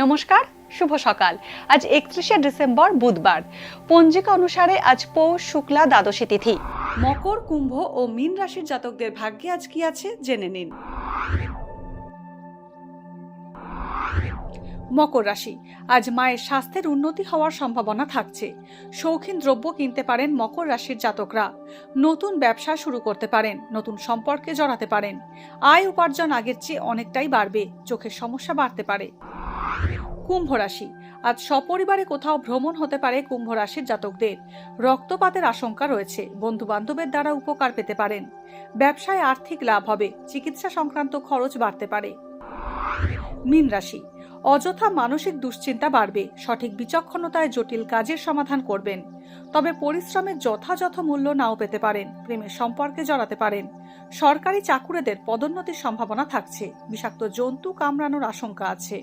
নমস্কার, শুভ সকাল। আজ 31শে ডিসেম্বর বুধবার। পঞ্জিকা অনুসারে আজ পৌষ শুক্লা দ্বাদশী তিথি। মকর, কুম্ভ ও মীন রাশির জাতকদের ভাগ্যে আজ কি আছে জেনে নিন। মকর রাশি, আজ মায়ের স্বাস্থ্যের উন্নতি হওয়ার সম্ভাবনা থাকছে। শৌখিন দ্রব্য কিনতে পারেন মকর রাশির জাতকরা। নতুন ব্যবসা শুরু করতে পারেন, নতুন সম্পর্কে জড়াতে পারেন। আয় উপার্জন আগের চেয়ে অনেকটাই বাড়বে, চোখের সমস্যা বাড়তে পারে। কুম্ভ রাশি, আজ সপরিবারে কোথাও ভ্রমণ হতে পারে কুম্ভ রাশির জাতকদের। রক্তপাতের আশঙ্কা রয়েছে, বন্ধু বান্ধবের দ্বারা উপকার পেতে পারেন। ব্যবসায় আর্থিক লাভ হবে, চিকিৎসা সংক্রান্ত খরচ বাড়তে পারে। মীন রাশি, অযথা মানসিক দুশ্চিন্তা বাড়বে, সঠিক বিচক্ষণতায় জটিল কাজের সমাধান করবেন। তবে পরিশ্রমের যথাযথ মূল্য নাও পেতে পারেন, প্রেমের সম্পর্কে জড়াতে পারেন। সরকারি চাকুরেদের পদোন্নতির সম্ভাবনা থাকছে, বিষাক্ত জন্তু কামড়ানোর আশঙ্কা আছে।